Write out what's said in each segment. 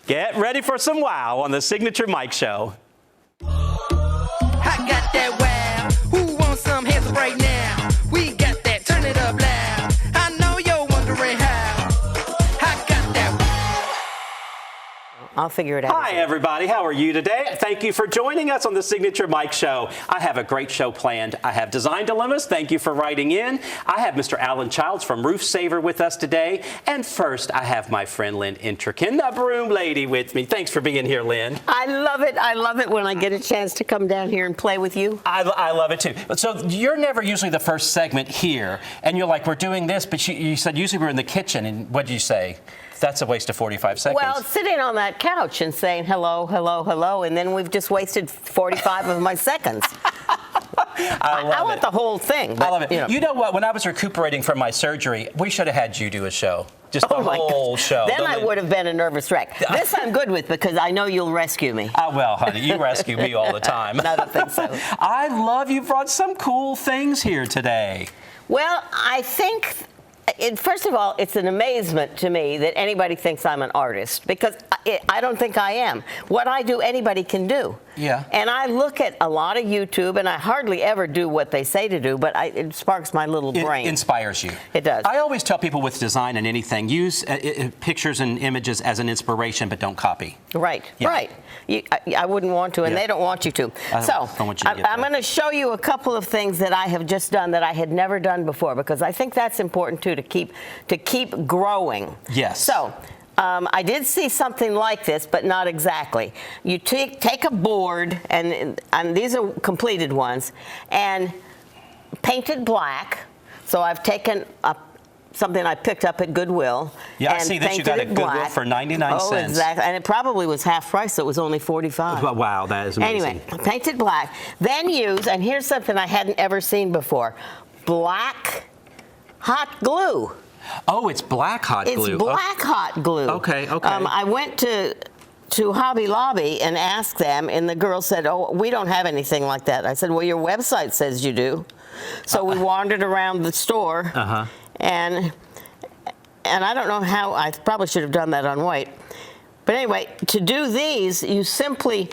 Get ready for some wow on the Signature Mike Show. I got that wow. Who wants some hands up right now? We got that. Turn it up loud. I know you're wondering how. I got that wow. I'll figure it out. Hi, everybody. How are you today? Thank you for joining us on the Signature Mike Show. I have a great show planned. I have Design Dilemmas. Thank you for writing in. I have Mr. Alan Childs from Roof Saver with us today. And first, I have my friend Lynn Intrikin, the broom lady, with me. Thanks for being here, Lynn. I love it. I love it when I get a chance to come down here and play with you. I love it, too. So you're never usually the first segment here. And you're like, we're doing this. But you said usually we're in the kitchen. And what did you say? That's a waste of 45 seconds. Well, sitting on that couch and saying hello, hello, hello, and then we've just wasted 45 of my seconds. I want the whole thing. But, I love it. You know what? When I was recuperating from my surgery, we should have had you do a show. Just the whole show. Then I would have been a nervous wreck. This I'm good with because I know you'll rescue me. Well, honey, you rescue me all the time. I don't think so. I love you brought some cool things here today. Well, I think... First of all, it's an amazement to me that anybody thinks I'm an artist because I don't think I am. What I do, anybody can do. Yeah. And I look at a lot of YouTube, and I hardly ever do what they say to do, but it sparks my little brain. It inspires you. It does. I always tell people with design and anything, use pictures and images as an inspiration, but don't copy. Right, yeah. right. I wouldn't want to, and they don't want you to. I'm going to show you a couple of things that I have just done that I had never done before, because I think that's important, too, to keep growing. Yes. So I did see something like this, but not exactly. You take a board, and these are completed ones, and paint it black. So I've taken something I picked up at Goodwill. Yeah, and I see that you got at Goodwill for 99 cents. Oh, exactly. And it probably was half price, so it was only 45. Wow, that is amazing. Anyway, paint it black. Then use, and here's something I hadn't ever seen before, black hot glue. Oh, it's black hot glue. It's black hot glue. Okay, okay. I went to Hobby Lobby and asked them, and the girl said, oh, we don't have anything like that. I said, well, your website says you do. So we wandered around the store, and I don't know how, I probably should have done that on white. But anyway, to do these, you simply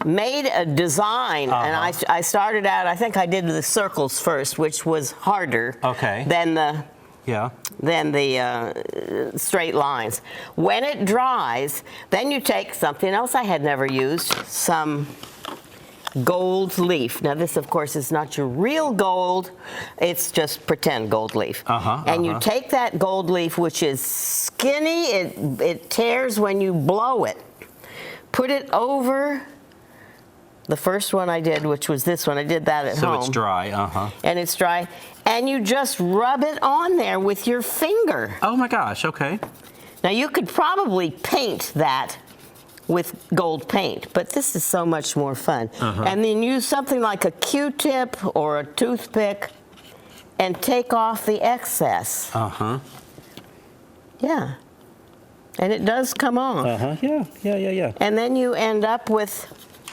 made a design, and I started out, I think I did the circles first, which was harder than the straight lines. When it dries, then you take something else I had never used, some gold leaf. Now this, of course, is not your real gold. It's just pretend gold leaf. And you take that gold leaf, which is skinny. It tears when you blow it. Put it over the first one I did, which was this one. I did that at home. So it's dry, And it's dry. And you just rub it on there with your finger. Oh my gosh, okay. Now you could probably paint that with gold paint, but this is so much more fun. And then use something like a Q-tip or a toothpick and take off the excess. Yeah. And it does come off. Yeah. And then you end up with,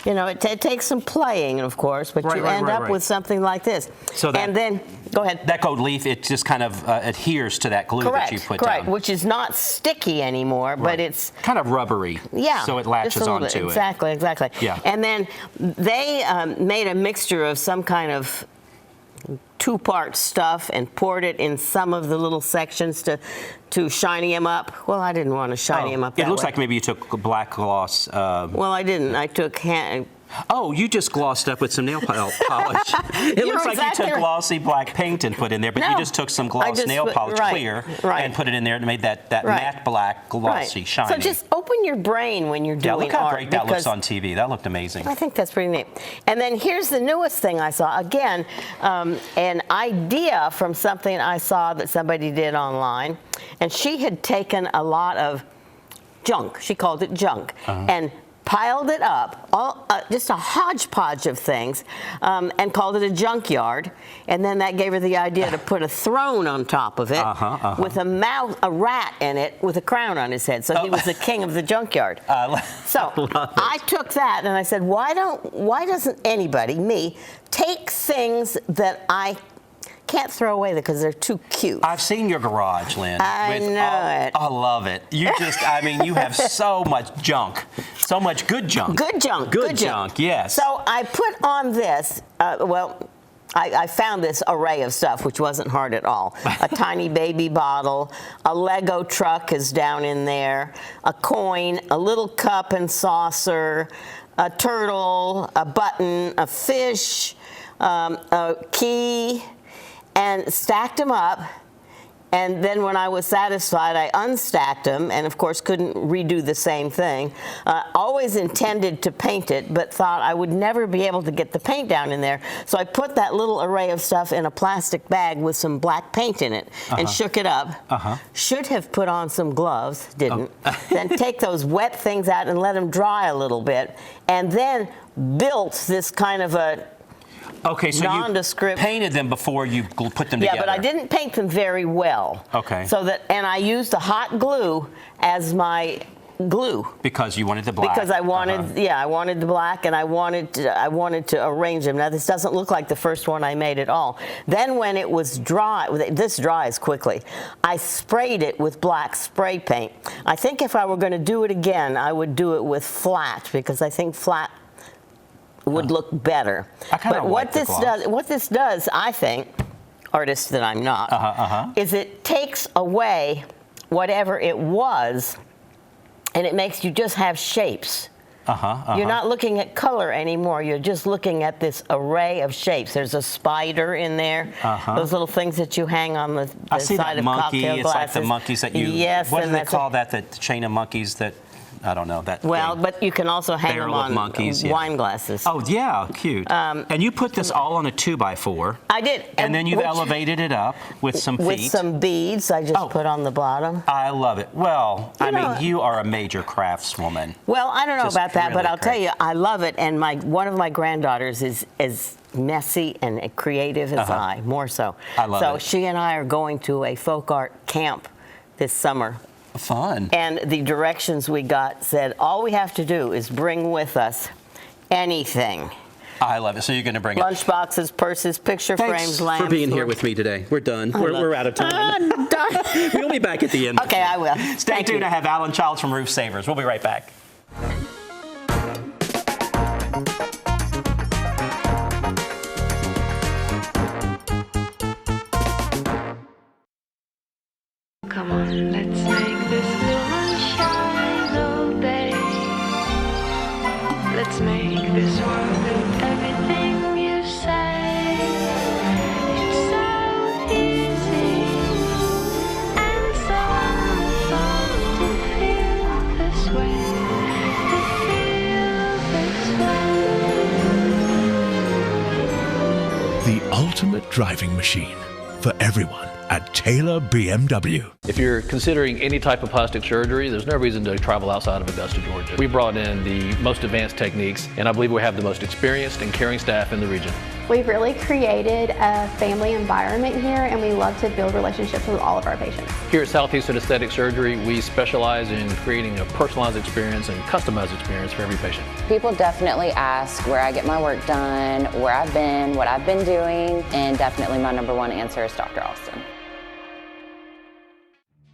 you know, it takes some playing, of course, but you end up with something like this. So that, and then, go ahead. That gold leaf, it just kind of adheres to that glue that you put down. Which is not sticky anymore, but it's kind of rubbery. Yeah. So it latches onto it. Exactly. Yeah. And then they made a mixture of some kind of two-part stuff and poured it in some of the little sections to shiny them up. Well, I didn't want to shiny them up that way. It looks like maybe you took black gloss. Well, I didn't. I took Oh, you just glossed up with some nail polish. It looks like you took glossy black paint and put in there, but you just took some gloss nail polish clear and put it in there and made that matte black glossy shiny. So just open your brain when you're doing art. Yeah, look how great that looks on TV. That looked amazing. I think that's pretty neat. And then here's the newest thing I saw. Again, an idea from something I saw that somebody did online. And she had taken a lot of junk. She called it junk. And piled it up, just a hodgepodge of things, and called it a junkyard. And then that gave her the idea to put a throne on top of it with a rat in it with a crown on his head. So he was the king of the junkyard. So I took that and I said, why doesn't anybody, me, take things that I can't throw away because they're too cute. I've seen your garage, Lynn. I know it. I love it. You just, I mean, you have so much junk. So much good junk. Good junk. Good junk, yes. So I put on this, I found this array of stuff, which wasn't hard at all. A tiny baby bottle, a Lego truck is down in there, a coin, a little cup and saucer, a turtle, a button, a fish, a key, and stacked them up. And then when I was satisfied, I unstacked them and, of course, couldn't redo the same thing. Always intended to paint it, but thought I would never be able to get the paint down in there. So I put that little array of stuff in a plastic bag with some black paint in it and shook it up. Should have put on some gloves, didn't. Then take those wet things out and let them dry a little bit. And then built this kind of a okay, so nondescript. You painted them before you put them together. Yeah, but I didn't paint them very well. Okay. So that, and I used the hot glue as my glue. Because you wanted the black. Because I wanted, I wanted the black, and I wanted to arrange them. Now this doesn't look like the first one I made at all. Then when it was dry, this dries quickly, I sprayed it with black spray paint. I think if I were going to do it again, I would do it with flat, because I think flat would look better. But what this does, I think, artist that I'm not, is it takes away whatever it was, and it makes you just have shapes. You're not looking at color anymore. You're just looking at this array of shapes. There's a spider in there. Those little things that you hang on the side of cocktail glasses. It's like the monkeys that you. Yes. What do they call that? The chain of monkeys that. I don't know that. Well, but you can also hang them on monkeys, wine glasses. Oh yeah, cute. And you put this all on a 2x4. I did. And then you've elevated it up with some feet. With some beads I just put on the bottom. I love it. Well, I mean, you are a major craftswoman. Well, I don't know about that, but I'll tell you, I love it. And one of my granddaughters is as messy and creative as I, more so. I love it. So she and I are going to a folk art camp this summer. Fun. And the directions we got said, all we have to do is bring with us anything. I love it. So you're going to bring lunchboxes, purses, picture frames, lamps. Thanks for being here with me today. We're done. We're out of time. We'll be back at the end. Okay, I will. Stay tuned. I have Alan Childs from Roof Savers. We'll be right back. Come on, let's make this moon shine all day. Let's make this world with everything you say. It's so easy and so fun to feel this way. To feel this way. The ultimate driving machine for everyone at Taylor BMW. If you're considering any type of plastic surgery, there's no reason to travel outside of Augusta, Georgia. We brought in the most advanced techniques, and I believe we have the most experienced and caring staff in the region. We've really created a family environment here, and we love to build relationships with all of our patients. Here at Southeastern Aesthetic Surgery, we specialize in creating a personalized experience and customized experience for every patient. People definitely ask where I get my work done, where I've been, what I've been doing, and definitely my number one answer is Dr. Austin.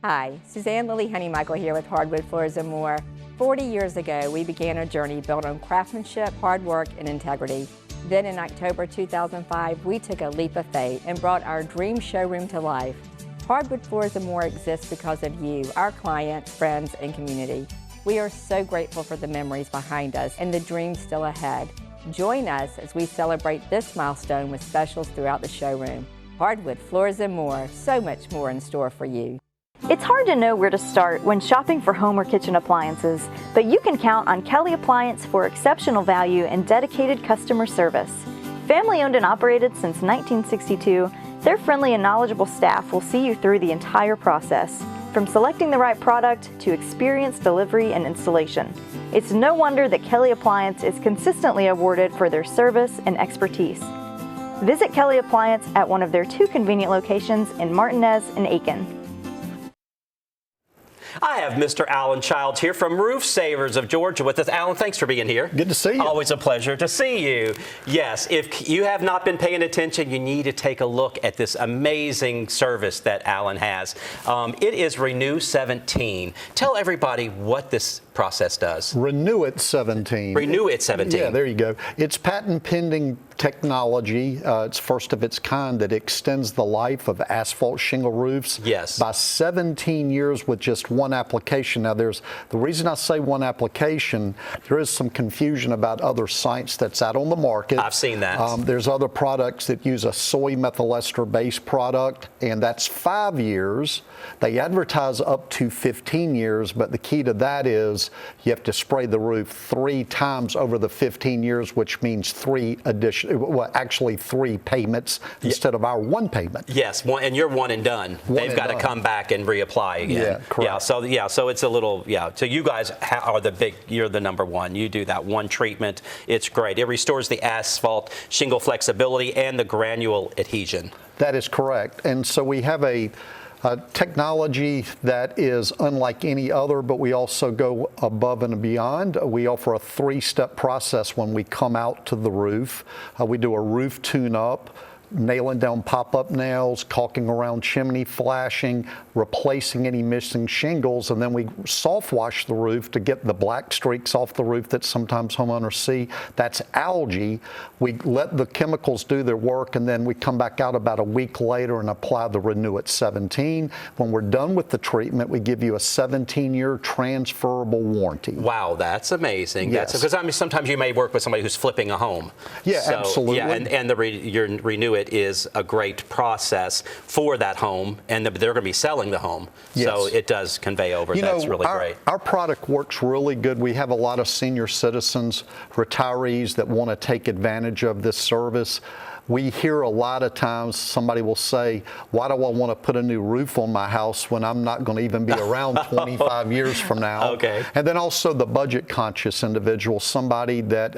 Hi, Suzanne Lily Honeymichael here with Hardwood Floors & More. 40 years ago, we began a journey built on craftsmanship, hard work, and integrity. Then in October 2005, we took a leap of faith and brought our dream showroom to life. Hardwood Floors & More exists because of you, our clients, friends, and community. We are so grateful for the memories behind us and the dreams still ahead. Join us as we celebrate this milestone with specials throughout the showroom. Hardwood Floors & More, so much more in store for you. It's hard to know where to start when shopping for home or kitchen appliances, but you can count on Kelly Appliance for exceptional value and dedicated customer service. Family owned and operated since 1962, their friendly and knowledgeable staff will see you through the entire process, from selecting the right product to experienced delivery and installation. It's no wonder that Kelly Appliance is consistently awarded for their service and expertise. Visit Kelly Appliance at one of their 2 convenient locations in Martinez and Aiken. I have Mr. Alan Childs here from Roof Savers of Georgia with us. Alan, thanks for being here. Good to see you. Always a pleasure to see you. Yes, if you have not been paying attention, you need to take a look at this amazing service that Alan has. It is Renew 17. Tell everybody what this process does. Renew It 17. Renew It 17. Yeah, there you go. It's patent pending technology. It's first of its kind that extends the life of asphalt shingle roofs by 17 years with just one application. Now, the reason I say one application, there is some confusion about other sites that's out on the market. I've seen that. There's other products that use a soy methyl ester based product, and that's 5 years. They advertise up to 15 years, but the key to that is you have to spray the roof 3 times over the 15 years, which means 3 payments instead of our 1 payment. Yes, and you're one and done. They've got to come back and reapply again. Yeah, correct. So it's a little, So you guys are you're the number one. You do that one treatment. It's great. It restores the asphalt shingle flexibility and the granule adhesion. That is correct. And so we have a technology that is unlike any other, but we also go above and beyond. We offer a 3-step process when we come out to the roof. We do a roof tune-up, nailing down pop-up nails, caulking around chimney flashing, replacing any missing shingles, and then we soft wash the roof to get the black streaks off the roof that sometimes homeowners see. That's algae. We let the chemicals do their work, and then we come back out about a week later and apply the Renew It 17. When we're done with the treatment, we give you a 17-year transferable warranty. Wow, that's amazing. Yes. Because sometimes you may work with somebody who's flipping a home. Yeah, absolutely. Yeah, and your Renew It is a great process for that home, and they're going to be selling the home. Yes. So it does convey over. That's really great. Our product works really good. We have a lot of senior citizens, retirees that want to take advantage of this service. We hear a lot of times somebody will say, why do I want to put a new roof on my house when I'm not going to even be around 25 years from now? Okay. And then also the budget conscious individual, somebody that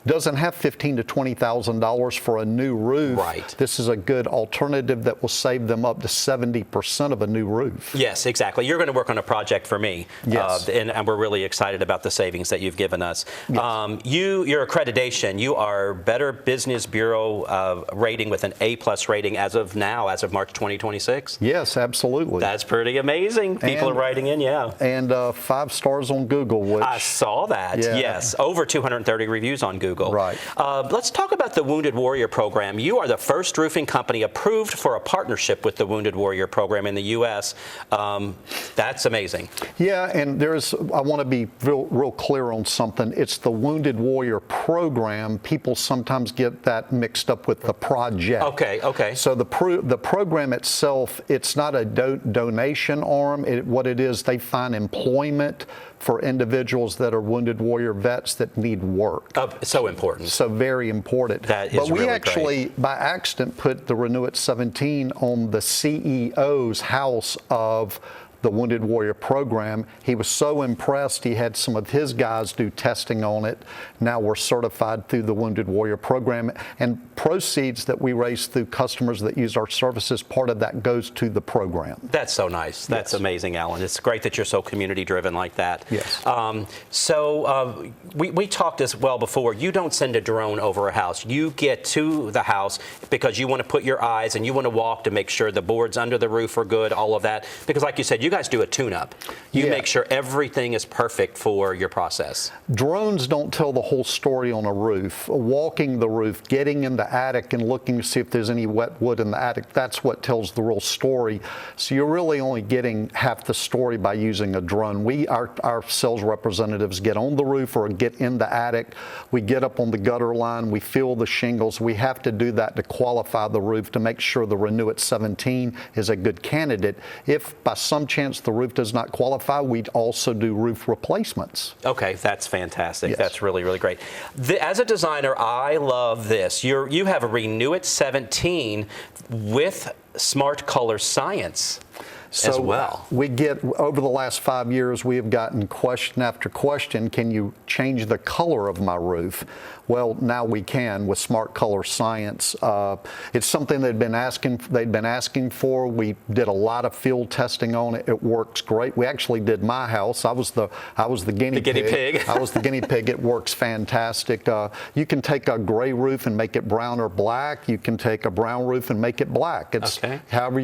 doesn't have $15,000 to $20,000 for a new roof. Right. This is a good alternative that will save them up to 70% of a new roof. Yes, exactly. You're going to work on a project for me. Yes. And we're really excited about the savings that you've given us. Yes. Your accreditation, you are Better Business Bureau rating with an A+ rating as of March 2026? Yes, absolutely. That's pretty amazing. People are writing in, And 5 stars on Google, which I saw that. Yeah. Yes, over 230 reviews on Google. Right. Let's talk about the Wounded Warrior Program. You are the first roofing company approved for a partnership with the Wounded Warrior Program in the U.S. That's amazing. Yeah, and I want to be real clear on something. It's the Wounded Warrior Program. People sometimes get that mixed up with the project. Okay. So the program itself, it's not a donation arm. What it is, they find employment for individuals that are Wounded Warrior vets that need work. So important. So very important. That is But we really actually, by accident, put the Renew It 17 on the CEO's house of the Wounded Warrior Program. He was so impressed, he had some of his guys do testing on it. Now we're certified through the Wounded Warrior Program, and proceeds that we raise through customers that use our services, part of that goes to the program. That's so nice. That's amazing, Alan. It's great that you're so community driven like that. Yes. We talked as well before. You don't send a drone over a house. You get to the house because you want to put your eyes and you want to walk to make sure the boards under the roof are good, all of that. Because like you said, you guys do a tune-up. You make sure everything is perfect for your process. Drones don't tell the whole story on a roof. Walking the roof, getting in the attic and looking to see if there's any wet wood in the attic, that's what tells the real story. So you're really only getting half the story by using a drone. Our sales representatives get on the roof or get in the attic. We get up on the gutter line. We feel the shingles. We have to do that to qualify the roof to make sure the Renew It 17 is a good candidate. If by some chance the roof does not qualify, we'd also do roof replacements. Okay, that's fantastic. Yes. That's really, really great. As a designer, I love this. You have a Renew It 17 with Smart Color Science. as well. We get, over the last 5 years, we have gotten question after question, can you change the color of my roof? Well, now we can with Smart Color Science. It's something they'd been asking for. We did a lot of field testing on it. It works great. We actually did my house. I was the guinea pig. I was the guinea pig. It works fantastic. You can take a gray roof and make it brown or black. You can take a brown roof and make it black. It's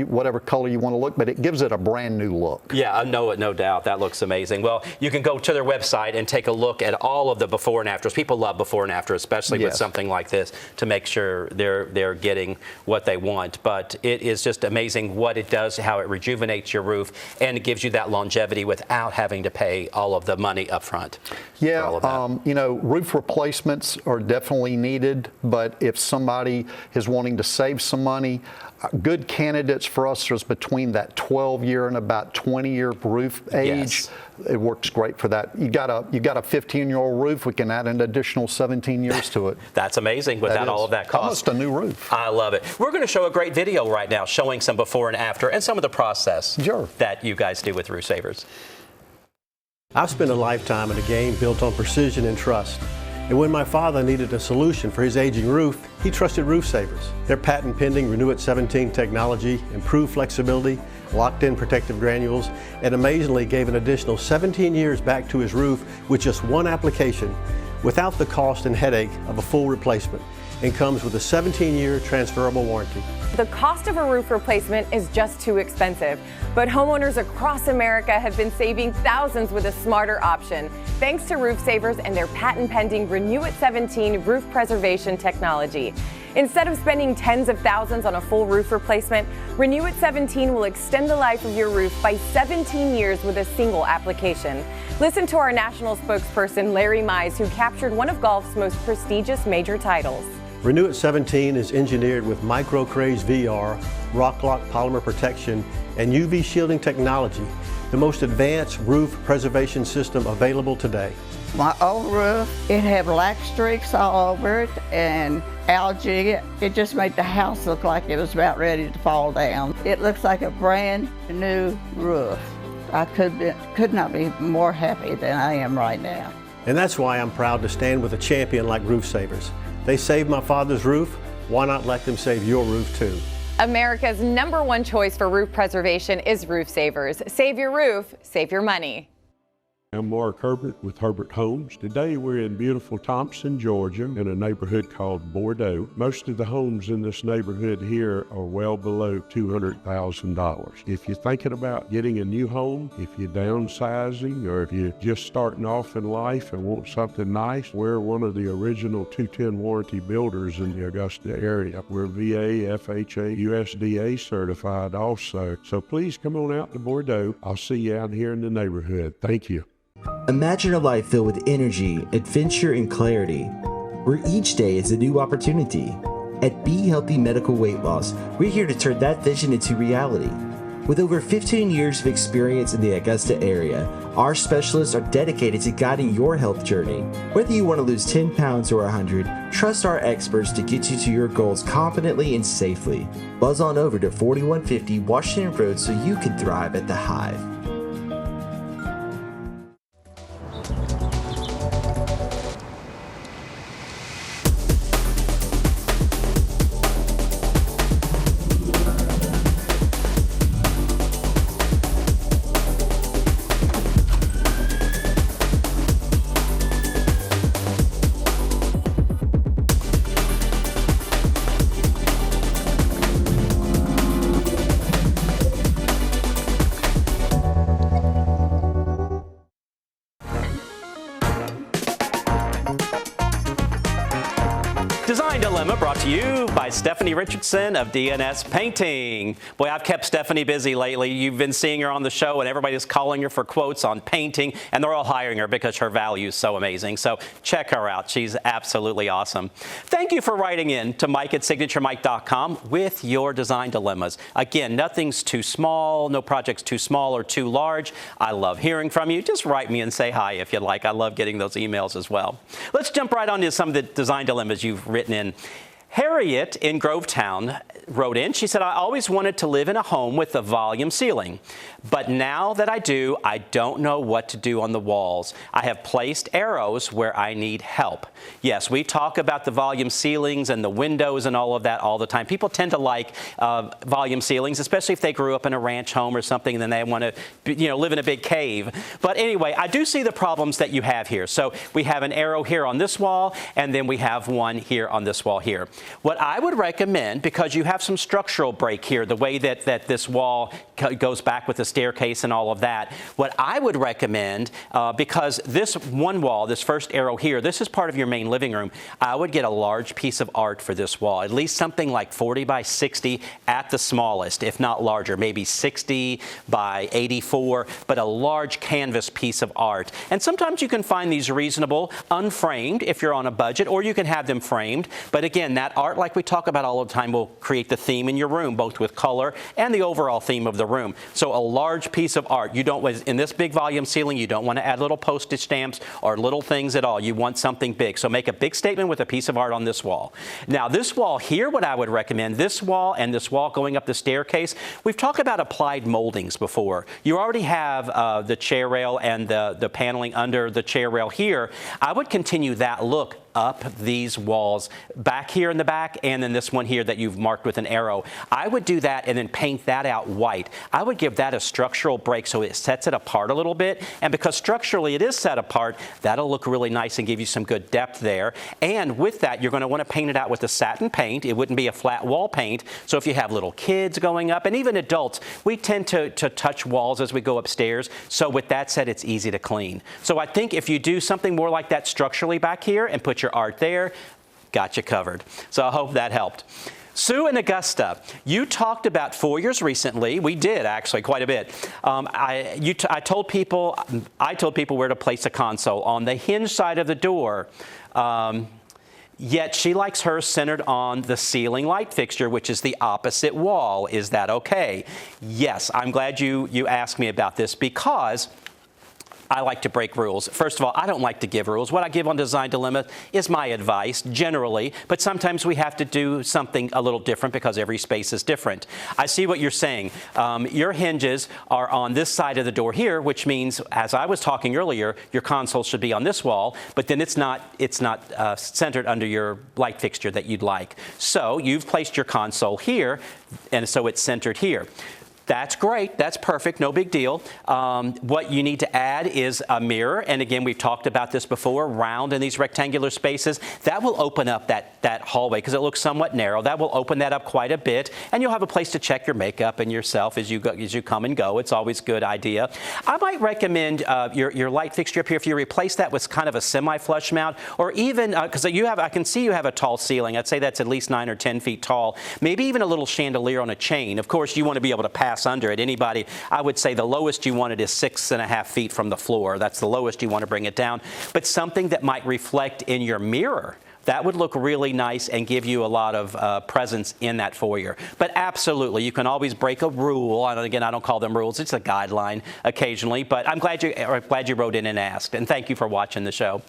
whatever color you want to look, but it gives it a brand new look. Yeah, I know it, no doubt. That looks amazing. Well, you can go to their website and take a look at all of the before and afters. People love before and after, especially with something like this, to make sure they're getting what they want. But it is just amazing what it does, how it rejuvenates your roof, and it gives you that longevity without having to pay all of the money up front. Yeah, you know, roof replacements are definitely needed, but if somebody is wanting to save some money, good candidates for us is between that 12-year and about 20-year roof age. Yes. It works great for that. You got a 15-year-old roof, we can add an additional 17 years to it. That's amazing without all of that cost. Almost a new roof. I love it. We're going to show a great video right now showing some before and after and some of the process that you guys do with Roof Savers. I've spent a lifetime in a game built on precision and trust. And when my father needed a solution for his aging roof, he trusted Roof Savers. Their patent-pending Renew-It 17 technology, improved flexibility, locked-in protective granules, and amazingly gave an additional 17 years back to his roof with just one application, without the cost and headache of a full replacement, and comes with a 17-year transferable warranty. The cost of a roof replacement is just too expensive, but homeowners across America have been saving thousands with a smarter option, thanks to Roof Savers and their patent-pending Renew-It 17 roof preservation technology. Instead of spending tens of thousands on a full roof replacement, Renew-It 17 will extend the life of your roof by 17 years with a single application. Listen to our national spokesperson, Larry Mize, who captured one of golf's most prestigious major titles. Renew-It 17 is engineered with MicroCraze VR, RockLock polymer protection, and UV shielding technology, the most advanced roof preservation system available today. My old roof, it had black streaks all over it and algae. It just made the house look like it was about ready to fall down. It looks like a brand new roof. I could not be more happy than I am right now. And that's why I'm proud to stand with a champion like Roof Savers. They saved my father's roof, why not let them save your roof too? America's #1 choice for roof preservation is Roof Savers. Save your roof, save your money. I'm Mark Herbert with Herbert Homes. Today we're in beautiful Thompson, Georgia, in a neighborhood called Bordeaux. Most of the homes in this neighborhood here are well below $200,000. If you're thinking about getting a new home, if you're downsizing, or if you're just starting off in life and want something nice, we're one of the original 210 warranty builders in the Augusta area. We're VA, FHA, USDA certified also. So please come on out to Bordeaux. I'll see you out here in the neighborhood. Thank you. Imagine a life filled with energy, adventure, and clarity, where each day is a new opportunity. At Be Healthy Medical Weight Loss, we're here to turn that vision into reality. With over 15 years of experience in the Augusta area, our specialists are dedicated to guiding your health journey. Whether you want to lose 10 pounds or 100, trust our experts to get you to your goals confidently and safely. Buzz on over to 4150 Washington Road so you can thrive at the Hive. Design Dilemma brought to you by Stephanie Richardson of DNS Painting. Boy, I've kept Stephanie busy lately. You've been seeing her on the show, and everybody's calling her for quotes on painting, and they're all hiring her because her value is so amazing. So check her out. She's absolutely awesome. Thank you for writing in to Mike@signaturemike.com with your design dilemmas. Again, nothing's too small, no project's too small or too large. I love hearing from you. Just write me and say hi if you'd like. I love getting those emails as well. Let's jump right on to some of the design dilemmas you've written in. Harriet in Grovetown wrote in. She said, I always wanted to live in a home with a volume ceiling, but now that I do, I don't know what to do on the walls. I have placed arrows where I need help. Yes, we talk about the volume ceilings and the windows and all of that all the time. People tend to like volume ceilings, especially if they grew up in a ranch home or something and then they want to live in a big cave. But anyway, I do see the problems that you have here. So we have an arrow here on this wall, and then we have one here on this wall here. What I would recommend, because you have some structural break here, the way that this wall goes back with the staircase and all of that, what I would recommend, because this one wall, this first arrow here, this is part of your main living room, I would get a large piece of art for this wall, at least something like 40 by 60 at the smallest, if not larger, maybe 60 by 84, but a large canvas piece of art. And sometimes you can find these reasonable, unframed if you're on a budget, or you can have them framed. But again, that art, like we talk about all the time, will create the theme in your room, both with color and the overall theme of the room. So a large piece of art. You don't, in this big volume ceiling, you don't want to add little postage stamps or little things at all. You want something big. So make a big statement with a piece of art on this wall. Now this wall here, what I would recommend, this wall and this wall going up the staircase, we've talked about applied moldings before. You already have the chair rail and the paneling under the chair rail here. I would continue that look up these walls, back here in the back, and then this one here that you've marked with an arrow. I would do that and then paint that out white. I would give that a structural break so it sets it apart a little bit, and because structurally it is set apart, that'll look really nice and give you some good depth there. And with that, you're going to want to paint it out with a satin paint. It wouldn't be a flat wall paint, so if you have little kids going up, and even adults, we tend to touch walls as we go upstairs, so with that said, it's easy to clean. So I think if you do something more like that structurally back here and put your art there, got you covered. So I hope that helped. Sue and Augusta, you talked about foyers recently. We did actually quite a bit. I told people where to place a console on the hinge side of the door. Yet she likes hers centered on the ceiling light fixture, which is the opposite wall. Is that okay? Yes, I'm glad you asked me about this, because I like to break rules. First of all, I don't like to give rules. What I give on Design Dilemma is my advice, generally, but sometimes we have to do something a little different because every space is different. I see what you're saying. Your hinges are on this side of the door here, which means, as I was talking earlier, your console should be on this wall, but then it's not centered under your light fixture that you'd like. So you've placed your console here, and so it's centered here. That's great. That's perfect. No big deal. What you need to add is a mirror. And again, we've talked about this before, round in these rectangular spaces. That will open up that hallway because it looks somewhat narrow. That will open that up quite a bit. And you'll have a place to check your makeup and yourself as you come and go. It's always a good idea. I might recommend your light fixture up here, if you replace that with kind of a semi-flush mount, or even, because I can see you have a tall ceiling. I'd say that's at least 9 or 10 feet tall. Maybe even a little chandelier on a chain. Of course, you want to be able to pass under it. Anybody, I would say the lowest you want it is 6.5 feet from the floor. That's the lowest you want to bring it down. But something that might reflect in your mirror, that would look really nice and give you a lot of presence in that foyer. But absolutely, you can always break a rule. And again, I don't call them rules. It's a guideline occasionally. But I'm glad you wrote in and asked. And thank you for watching the show.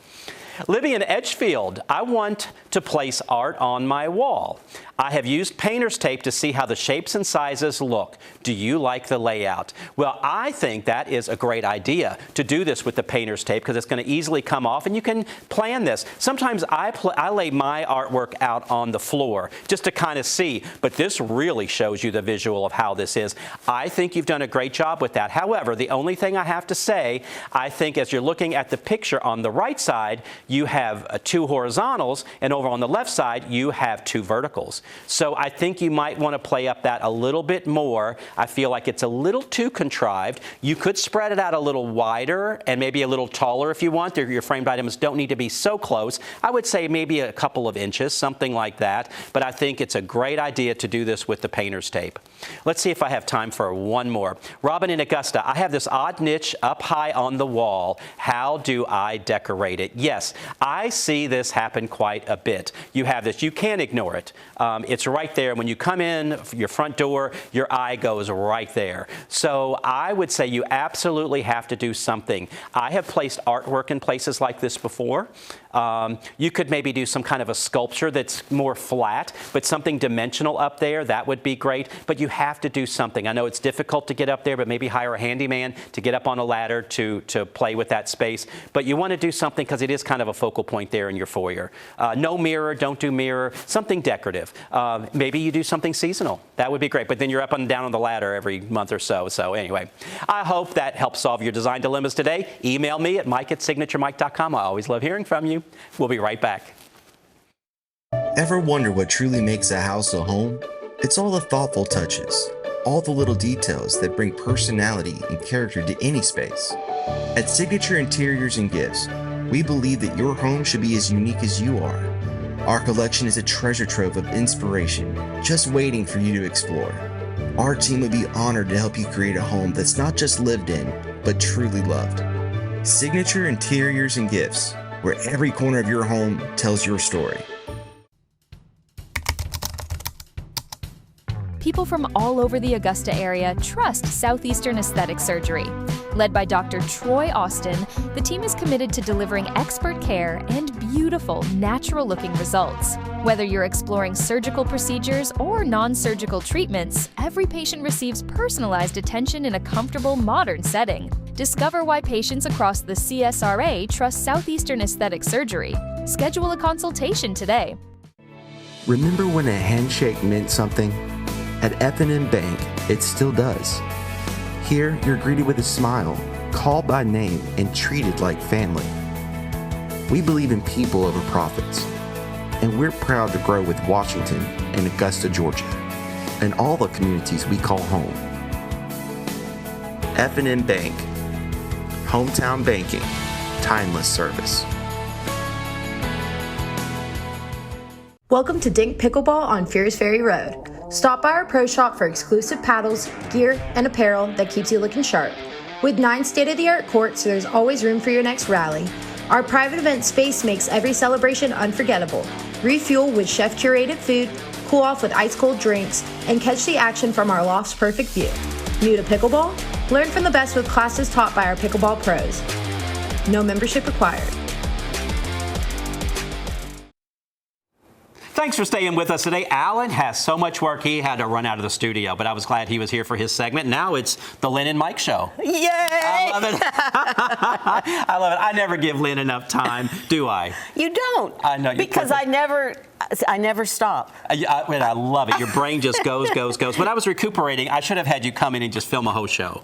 Libby in Edgefield, I want to place art on my wall. I have used painter's tape to see how the shapes and sizes look. Do you like the layout? Well, I think that is a great idea to do this with the painter's tape because it's going to easily come off and you can plan this. Sometimes I lay my artwork out on the floor just to kind of see, but this really shows you the visual of how this is. I think you've done a great job with that. However, the only thing I have to say, I think as you're looking at the picture on the right side, you have 2 horizontals, and over on the left side, you have 2 verticals. So I think you might want to play up that a little bit more. I feel like it's a little too contrived. You could spread it out a little wider and maybe a little taller if you want. Your framed items don't need to be so close. I would say maybe a couple of inches, something like that. But I think it's a great idea to do this with the painter's tape. Let's see if I have time for one more. Robin in Augusta, I have this odd niche up high on the wall. How do I decorate it? Yes, I see this happen quite a bit. You have this. You can't ignore it. It's right there. When you come in your front door, your eye goes right there. So I would say you absolutely have to do something. I have placed artwork in places like this before. You could maybe do some kind of a sculpture that's more flat, but something dimensional up there, that would be great. But you have to do something. I know it's difficult to get up there, but maybe hire a handyman to get up on a ladder to play with that space. But you want to do something because it is kind of a focal point there in your foyer. No mirror, don't do mirror, something decorative. Maybe you do something seasonal. That would be great. But then you're up and down on the ladder every month or so. So anyway, I hope that helps solve your design dilemmas today. Email me at mike@signaturemike.com. I always love hearing from you. We'll be right back. Ever wonder what truly makes a house a home? It's all the thoughtful touches, all the little details that bring personality and character to any space. At Signature Interiors and Gifts, we believe that your home should be as unique as you are. Our collection is a treasure trove of inspiration, just waiting for you to explore. Our team would be honored to help you create a home that's not just lived in, but truly loved. Signature Interiors and Gifts, where every corner of your home tells your story. People from all over the Augusta area trust Southeastern Aesthetic Surgery. Led by Dr. Troy Austin, the team is committed to delivering expert care and beautiful, natural-looking results. Whether you're exploring surgical procedures or non-surgical treatments, every patient receives personalized attention in a comfortable, modern setting. Discover why patients across the CSRA trust Southeastern Aesthetic Surgery. Schedule a consultation today. Remember when a handshake meant something? At F&M Bank, it still does. Here, you're greeted with a smile, called by name, and treated like family. We believe in people over profits, and we're proud to grow with Washington and Augusta, Georgia, and all the communities we call home. F&M Bank, hometown banking, timeless service. Welcome to Dink Pickleball on Fears Ferry Road. Stop by our pro shop for exclusive paddles, gear, and apparel that keeps you looking sharp. With 9 state-of-the-art courts, there's always room for your next rally. Our private event space makes every celebration unforgettable. Refuel with chef-curated food, cool off with ice-cold drinks, and catch the action from our loft's perfect view. New to pickleball? Learn from the best with classes taught by our pickleball pros. No membership required. Thanks for staying with us today. Alan has so much work, he had to run out of the studio, but I was glad he was here for his segment. Now it's the Lynn and Mike Show. Yay! I love it. I love it. I never give Lynn enough time, do I? You don't. I know. Because I never stop. I love it. Your brain just goes. When I was recuperating, I should have had you come in and just film a whole show.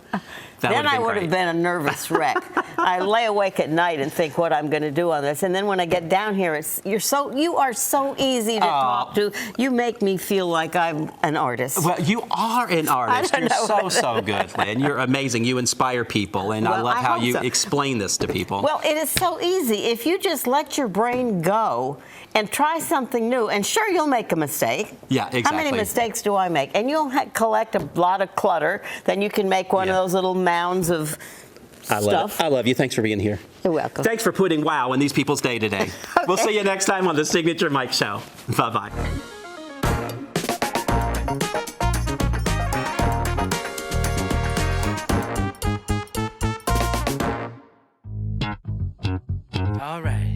Then I would have been a nervous wreck. I lay awake at night and think what I'm going to do on this, and then when I get down here, you are so easy to talk to. You make me feel like I'm an artist. Well, you are an artist. You're so good, Lynn. You're amazing. You inspire people, and I love how you explain this to people. Well, it is so easy if you just let your brain go and try something new. And sure, you'll make a mistake. Yeah, exactly. How many mistakes do I make? And you'll collect a lot of clutter. Then you can make one of those little mounds of stuff. I love you. Thanks for being here. You're welcome. Thanks for putting wow in these people's day today. Okay. We'll see you next time on the Signature Mike Show. Bye-bye. All right.